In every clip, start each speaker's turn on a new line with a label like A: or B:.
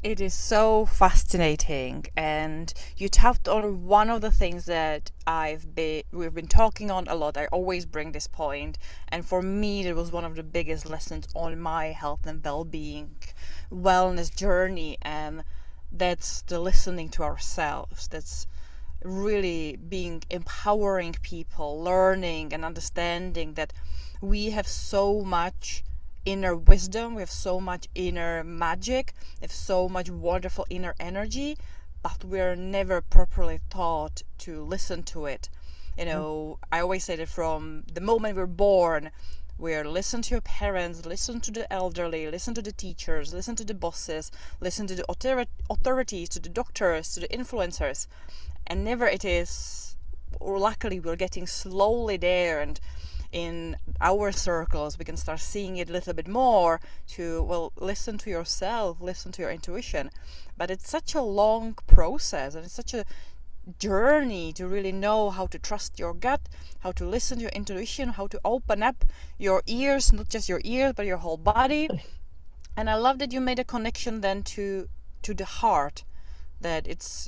A: It is so fascinating, and you tapped on one of the things that we've been talking on a lot. I always bring this point, and for me, it was one of the biggest lessons on my health and well-being, wellness journey, and that's the listening to ourselves. That's really being empowering people, learning and understanding that we have so much inner wisdom, we have so much inner magic, we have so much wonderful inner energy, but we're never properly taught to listen to it. I always say that from the moment we're born, we're listen to your parents, listen to the elderly, listen to the teachers, listen to the bosses, listen to the authorities, to the doctors, to the influencers, and never it is, or luckily we're getting slowly there, and in our circles we can start seeing it a little bit more to, well, listen to yourself, listen to your intuition. But it's such a long process, and it's such a journey to really know how to trust your gut, how to listen to your intuition, how to open up your ears, not just your ears but your whole body. And I love that you made a connection then to the heart, that it's,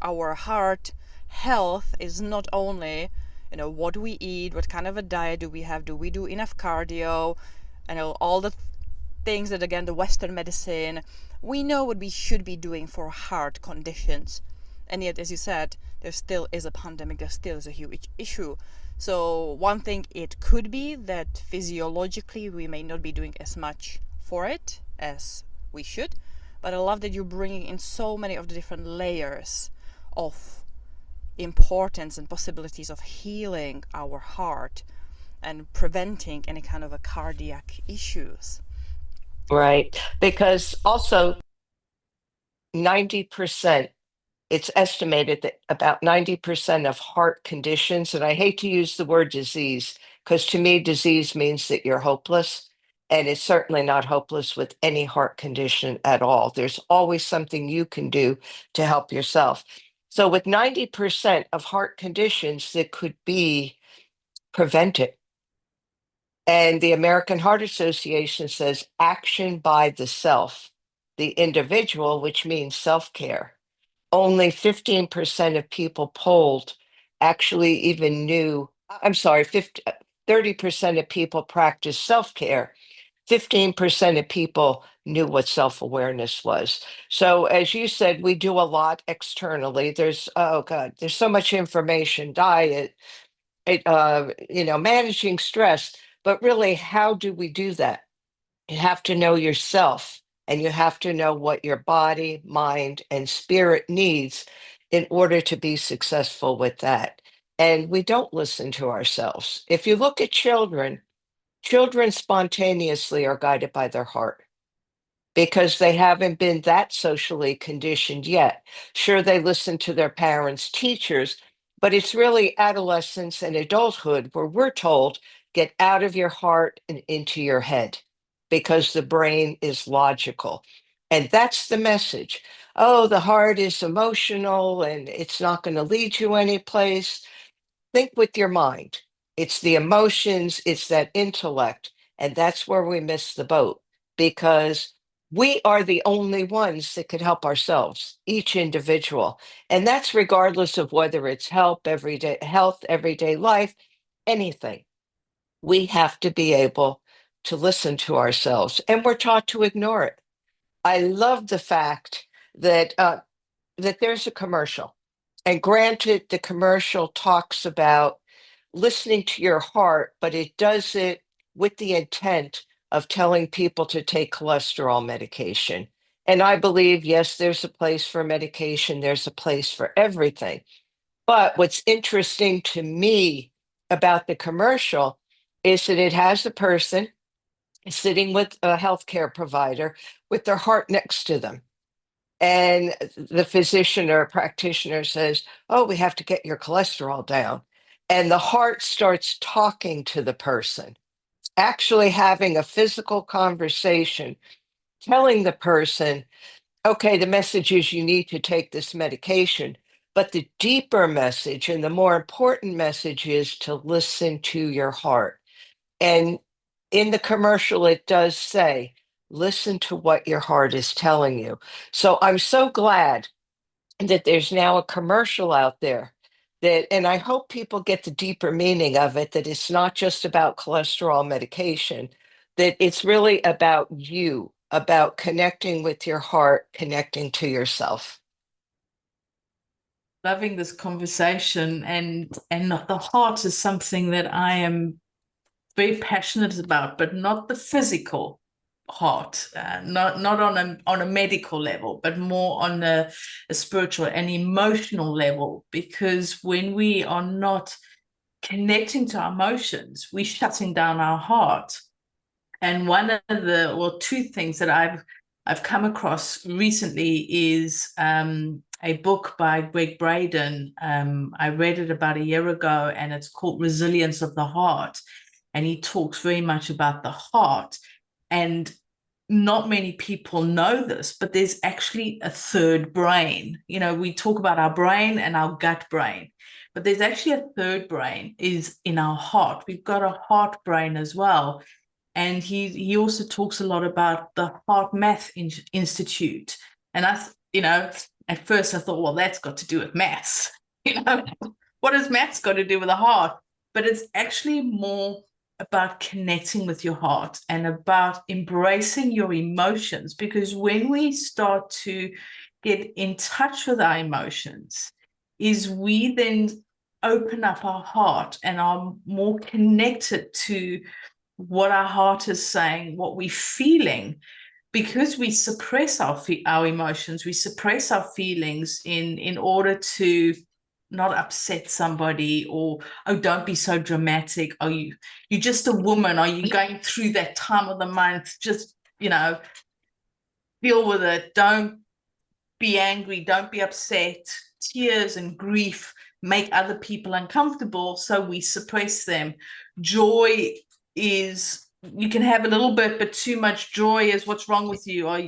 A: our heart health is not only, what we eat, what kind of a diet do we have, do we do enough cardio, all the things that, again, the Western medicine, we know what we should be doing for heart conditions. And yet, as you said, there still is a pandemic, there still is a huge issue. So one thing, it could be that physiologically we may not be doing as much for it as we should, but I love that you're bringing in so many of the different layers of importance and possibilities of healing our heart and preventing any kind of a cardiac issues.
B: Right. Because also 90%, it's estimated that about 90% of heart conditions, and I hate to use the word disease, because to me, disease means that you're hopeless. And it's certainly not hopeless with any heart condition at all. There's always something you can do to help yourself. So, with 90% of heart conditions that could be prevented, and the American Heart Association says action by the self, the individual, which means self care. Only 15% of people polled actually even knew, I'm sorry, 30% of people practice self care. 15% of people knew what self awareness was. So, as you said, we do a lot externally. There's, oh God, there's so much information, diet, managing stress. But really, how do we do that? You have to know yourself, and you have to know what your body, mind, and spirit needs in order to be successful with that. And we don't listen to ourselves. If you look at children, children spontaneously are guided by their heart because they haven't been that socially conditioned yet. Sure, they listen to their parents, teachers, but it's really adolescence and adulthood where we're told, get out of your heart and into your head because the brain is logical. And that's the message. Oh, the heart is emotional and it's not going to lead you anyplace. Think with your mind. It's the emotions, it's that intellect. And that's where we miss the boat because we are the only ones that could help ourselves, each individual. And that's regardless of whether it's health, everyday life, anything. We have to be able to listen to ourselves, and we're taught to ignore it. I love the fact that there's a commercial. And granted, the commercial talks about listening to your heart, but it does it with the intent of telling people to take cholesterol medication. And I believe, yes, there's a place for medication, there's a place for everything. But what's interesting to me about the commercial is that it has a person sitting with a healthcare provider with their heart next to them. And the physician or practitioner says, oh, we have to get your cholesterol down. And the heart starts talking to the person, actually having a physical conversation, telling the person, okay, the message is you need to take this medication. But the deeper message and the more important message is to listen to your heart. And in the commercial, it does say, Listen to what your heart is telling you. So I'm so glad that there's now a commercial out there that, and I hope people get the deeper meaning of it, that it's not just about cholesterol medication, that it's really about you, about connecting with your heart, connecting to yourself.
C: Loving this conversation, and the heart is something that I am very passionate about, but not the physical heart, not on a medical level, but more on a spiritual and emotional level. Because when we are not connecting to our emotions, we're shutting down our heart. And one of the, well, two things that I've come across recently is a book by Greg Braden. I read it about a year ago, and it's called Resilience of the Heart. And he talks very much about the heart. And not many people know this, but there's actually a third brain. You know, we talk about our brain and our gut brain, but there's actually a third brain is in our heart. We've got a heart brain as well. And he also talks a lot about the Heart Math Institute. And at first I thought, well, that's got to do with maths. You know, what has maths got to do with the heart? But it's actually more about connecting with your heart and about embracing your emotions. Because when we start to get in touch with our emotions, is we then open up our heart and are more connected to what our heart is saying, what we're feeling, because we suppress our emotions, we suppress our feelings in order to not upset somebody, or oh, don't be so dramatic. Are you're just a woman? Are you going through that time of the month? Just deal with it. Don't be angry. Don't be upset. Tears and grief make other people uncomfortable, so we suppress them. Joy is, you can have a little bit, but too much joy is what's wrong with you. Are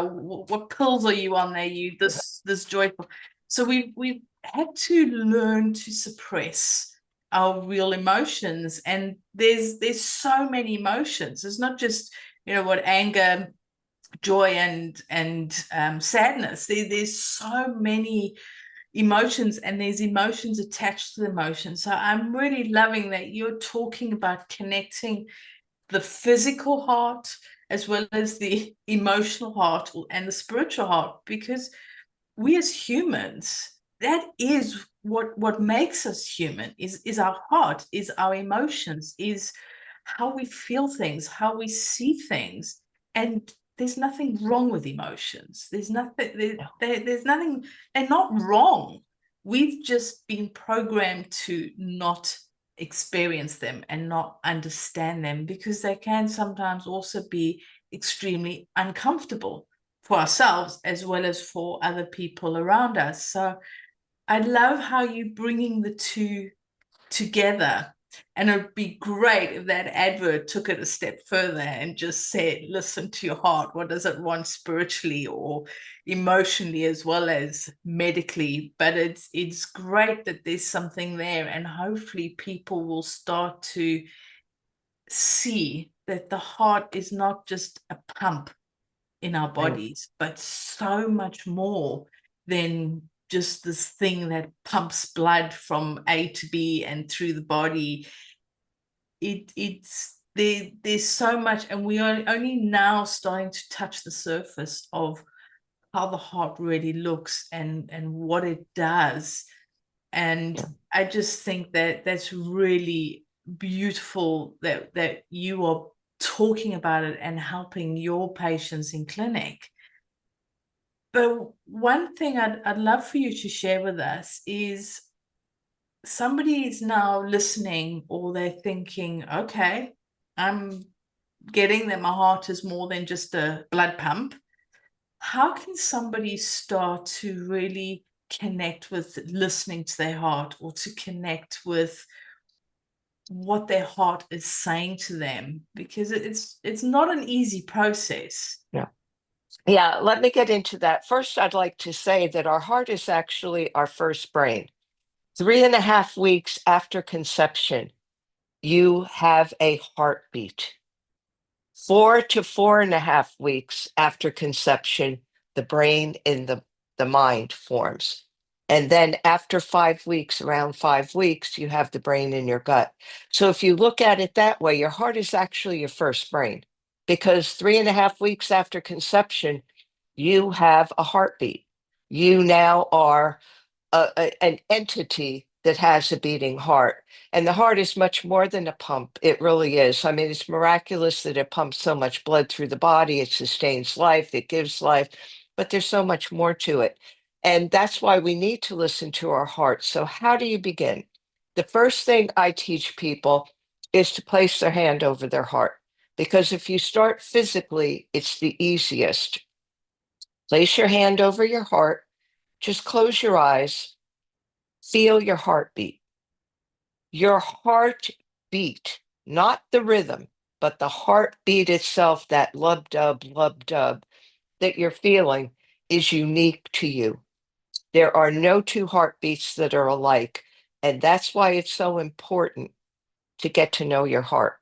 C: what pills are you on there? You this joyful. So we've had to learn to suppress our real emotions, and there's so many emotions. It's not just what anger, joy, and sadness. There's so many emotions, and there's emotions attached to the emotions. So I'm really loving that you're talking about connecting the physical heart as well as the emotional heart and the spiritual heart, because we as humans, that is what makes us human, is our heart, is our emotions, is how we feel things, how we see things. And there's nothing wrong with emotions. There's nothing, they're not wrong. We've just been programmed to not experience them and not understand them, because they can sometimes also be extremely uncomfortable for ourselves as well as for other people around us. So I love how you're bringing the two together. And it'd be great if that advert took it a step further and just said, listen to your heart. What does it want spiritually or emotionally as well as medically? But it's great that there's something there, and hopefully people will start to see that the heart is not just a pump in our bodies, but so much more than just this thing that pumps blood from A to B and through the body. There's so much, and we are only now starting to touch the surface of how the heart really looks and what it does. And I just think that that's really beautiful that you are talking about it and helping your patients in clinic. But one thing I'd love for you to share with us is, somebody is now listening, or they're thinking, okay, I'm getting that my heart is more than just a blood pump. How can somebody start to really connect with listening to their heart, or to connect with what their heart is saying to them? Because it's not an easy process.
B: Yeah. Yeah, let me get into that. First, I'd like to say that our heart is actually our first brain. 3.5 weeks after conception, you have a heartbeat. 4 to 4.5 weeks after conception, the brain and the mind forms. And then after 5 weeks, around 5 weeks, you have the brain in your gut. So if you look at it that way, your heart is actually your first brain, because 3.5 weeks after conception, you have a heartbeat. You now are an entity that has a beating heart. And the heart is much more than a pump. It really is. I mean, it's miraculous that it pumps so much blood through the body. It sustains life, it gives life, but there's so much more to it. And that's why we need to listen to our heart. So, how do you begin? The first thing I teach people is to place their hand over their heart. Because if you start physically, it's the easiest. Place your hand over your heart, just close your eyes. Feel your heartbeat. Your heartbeat, not the rhythm, but the heartbeat itself, that lub dub that you're feeling is unique to you. There are no two heartbeats that are alike. And that's why it's so important to get to know your heart.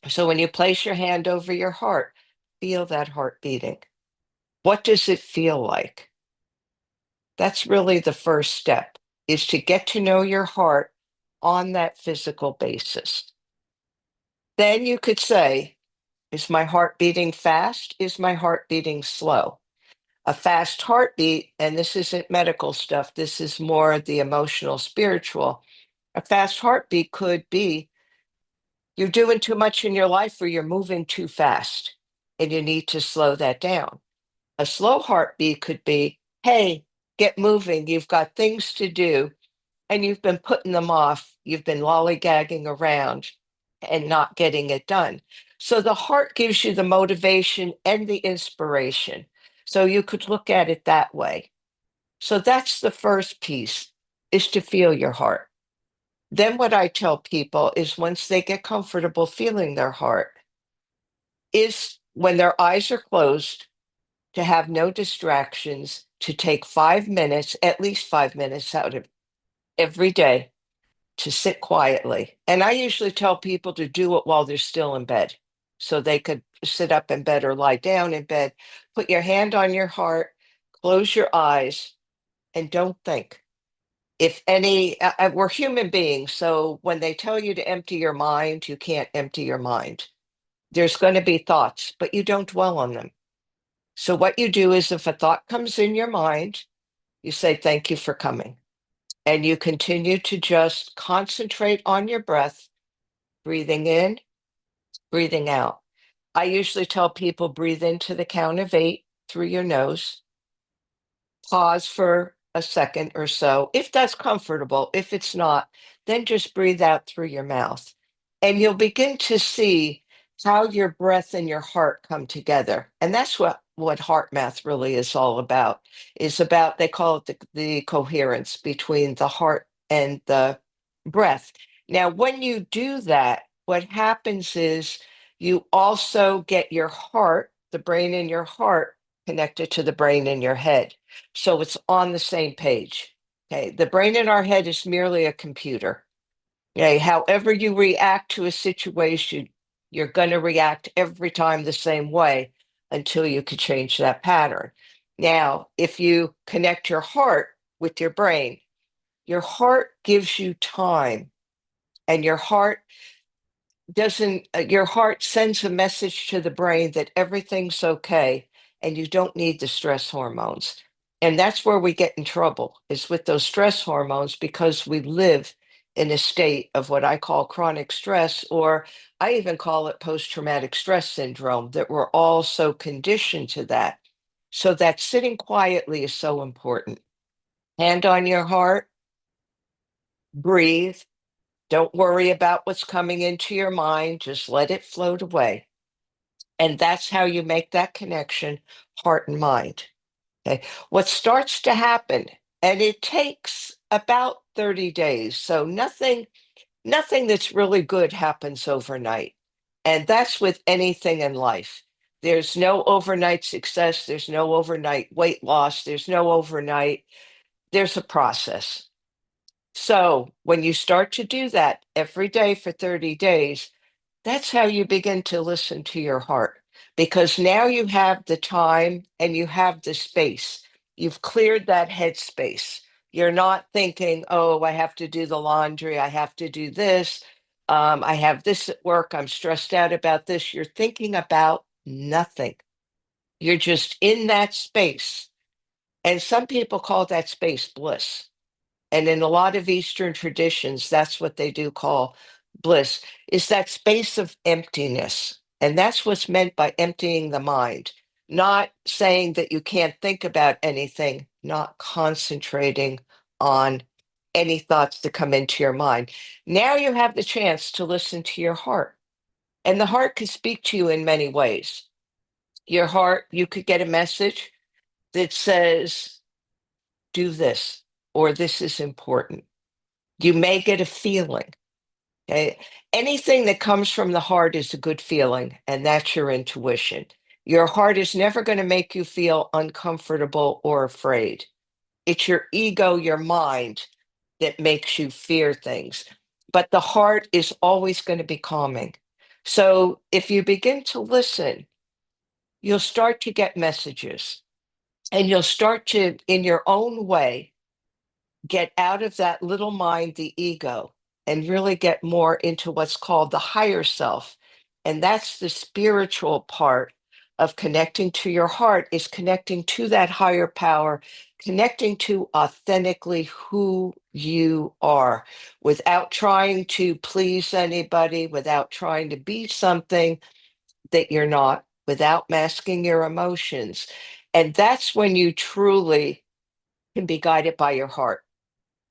B: So when you place your hand over your heart, feel that heart beating. What does it feel like? That's really the first step, is to get to know your heart on that physical basis. Then you could say, is my heart beating fast? Is my heart beating slow? A fast heartbeat, and this isn't medical stuff, this is more the emotional, spiritual. A fast heartbeat could be you're doing too much in your life or you're moving too fast and you need to slow that down. A slow heartbeat could be, hey, get moving. You've got things to do and you've been putting them off. You've been lollygagging around and not getting it done. So the heart gives you the motivation and the inspiration. So you could look at it that way. So that's the first piece, is to feel your heart. Then what I tell people is once they get comfortable feeling their heart, is when their eyes are closed, to have no distractions, to take 5 minutes, at least 5 minutes out of every day, to sit quietly. And I usually tell people to do it while they're still in bed. So they could sit up in bed or lie down in bed. Put your hand on your heart, close your eyes, and don't think. If any, we're human beings. So when they tell you to empty your mind, you can't empty your mind. There's going to be thoughts, but you don't dwell on them. So what you do is if a thought comes in your mind, you say, thank you for coming. And you continue to just concentrate on your breath, breathing in, breathing out. I usually tell people breathe into the count of 8 through your nose, pause for a second or so, if that's comfortable. If it's not, then just breathe out through your mouth. And you'll begin to see how your breath and your heart come together. And that's what heart math really is all about, is about, they call it the coherence between the heart and the breath. Now, when you do that, what happens is you also get your heart, the brain in your heart, connected to the brain in your head. So it's on the same page. Okay. The brain in our head is merely a computer. Okay. However you react to a situation, you're going to react every time the same way until you could change that pattern. Now, if you connect your heart with your heart gives you time, and your heart sends a message to the brain that everything's okay and you don't need the stress hormones. And that's where we get in trouble, is with those stress hormones, because we live in a state of what I call chronic stress, or I even call it post-traumatic stress syndrome, that we're all so conditioned to that. So that sitting quietly is so important. Hand on your heart, breathe. Don't worry about what's coming into your mind. Just let it float away. And that's how you make that connection, heart and mind. Okay. What starts to happen, and it takes about 30 days. So nothing that's really good happens overnight. And that's with anything in life. There's no overnight success. There's no overnight weight loss. There's a process. So when you start to do that every day for 30 days, That's how you begin to listen to your heart, because now you have the time and you have the space. You've cleared that headspace. You're not thinking, oh, I have to do the laundry, I have to do this, I have this at work, I'm stressed out about this. You're thinking about nothing. You're just in that space. And some people call that space bliss. And in a lot of Eastern traditions, that's what they do call bliss, is that space of emptiness. And that's what's meant by emptying the mind, not saying that you can't think about anything, not concentrating on any thoughts that come into your mind. Now you have the chance to listen to your heart. And the heart can speak to you in many ways. Your heart, you could get a message that says, do this, or this is important. You may get a feeling. Okay. Anything that comes from the heart is a good feeling, and that's your intuition. Your heart is never going to make you feel uncomfortable or afraid. It's your ego, your mind, that makes you fear things. But the heart is always going to be calming. So if you begin to listen, you'll start to get messages, and you'll start to, in your own way, get out of that little mind, the ego, and really get more into what's called the higher self. And that's the spiritual part of connecting to your heart, is connecting to that higher power, connecting to authentically who you are without trying to please anybody, without trying to be something that you're not, without masking your emotions. And that's when you truly can be guided by your heart,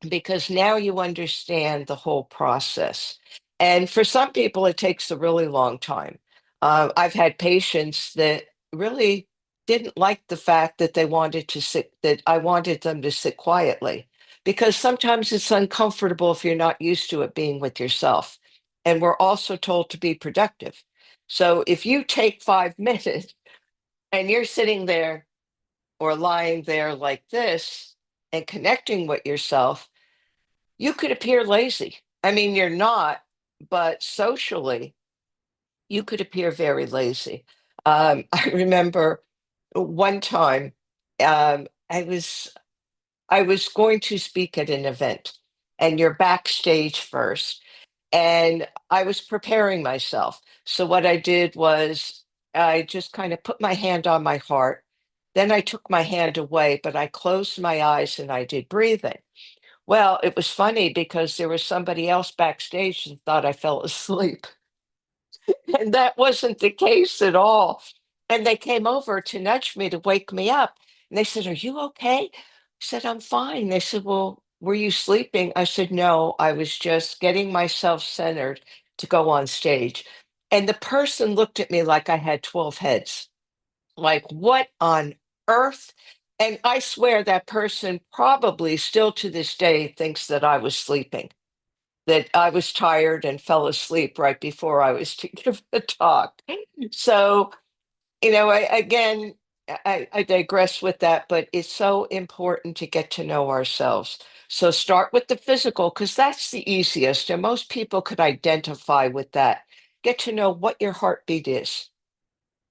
B: because now you understand the whole process. And for some people, it takes a really long time. I've had patients that really didn't like the fact that they wanted to sit, that I wanted them to sit quietly, because sometimes it's uncomfortable if you're not used to it being with yourself. And we're also told to be productive. So if you take 5 minutes and you're sitting there or lying there like this and connecting with yourself, you could appear lazy. I mean, you're not, but socially, you could appear very lazy. I remember one time, I was going to speak at an event, and you're backstage first, and I was preparing myself. So what I did was I just kind of put my hand on my heart. Then I took my hand away, but I closed my eyes and I did breathing. Well, it was funny because there was somebody else backstage that thought I fell asleep, and that wasn't the case at all. And they came over to nudge me to wake me up. And they said, "Are you okay?" I said, "I'm fine." They said, "Well, were you sleeping?" I said, "No, I was just getting myself centered to go on stage." And the person looked at me like I had 12 heads. Like, what on earth? And I swear that person probably still to this day thinks that I was sleeping, that I was tired and fell asleep right before I was to give the talk. So, I digress with that, but it's so important to get to know ourselves. So start with the physical, because that's the easiest, and most people could identify with that. Get to know what your heartbeat is.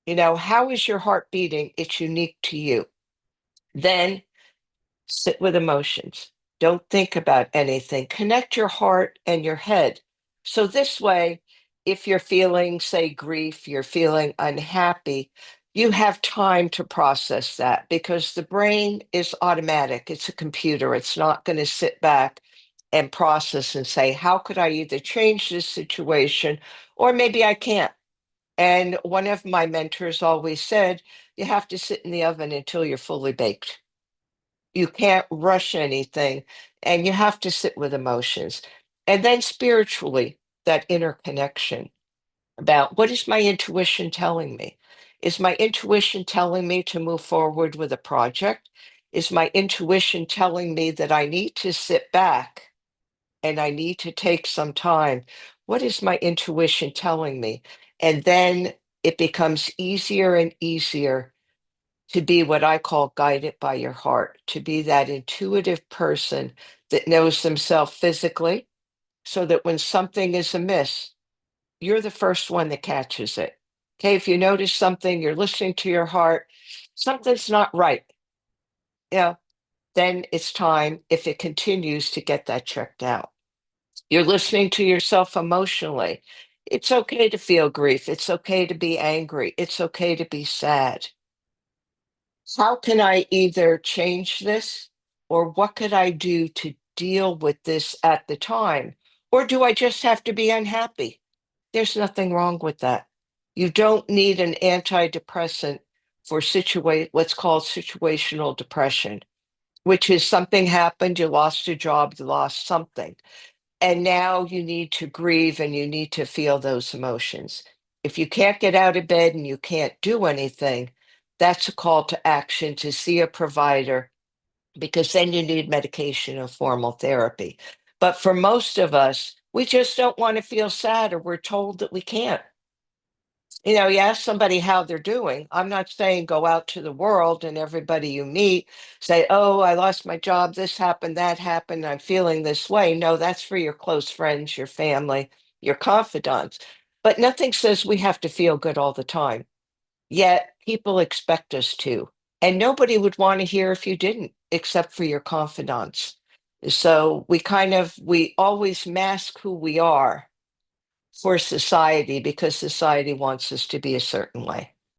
B: How is your heart beating? It's unique to you. Then sit with emotions. Don't think about anything. Connect your heart and your head. So this way, if you're feeling, say, grief, you're feeling unhappy, you have time to process that, because the brain is automatic. It's a computer. It's not going to sit back and process and say, how could I either change this situation, or maybe I can't. And one of my mentors always said, you have to sit in the oven until you're fully baked. You can't rush anything, and you have to sit with emotions. And then spiritually, that inner connection about, what is my intuition telling me? Is my intuition telling me to move forward with a project? Is my intuition telling me that I need to sit back and I need to take some time? What is my intuition telling me? And then it becomes easier and easier to be what I call guided by your heart, to be that intuitive person that knows themselves physically, so that when something is amiss, you're the first one that catches it. Okay, if you notice something, you're listening to your heart, something's not right. Yeah, then it's time, if it continues, to get that checked out. You're listening to yourself emotionally. It's okay to feel grief. It's okay to be angry. It's okay to be sad. How can I either change this, or what could I do to deal with this at the time? Or do I just have to be unhappy? There's nothing wrong with that. You don't need an antidepressant for what's called situational depression, which is something happened, you lost a job, you lost something. And now you need to grieve and you need to feel those emotions. If you can't get out of bed and you can't do anything, that's a call to action to see a provider, because then you need medication or formal therapy. But for most of us, we just don't want to feel sad, or we're told that we can't. You ask somebody how they're doing. I'm not saying go out to the world and everybody you meet say, oh, I lost my job, this happened, that happened, I'm feeling this way. No, that's for your close friends, your family, your confidants. But nothing says we have to feel good all the time. Yet people expect us to. And nobody would want to hear if you didn't, except for your confidants. So we always mask who we are for society, because society wants us to be a certain way.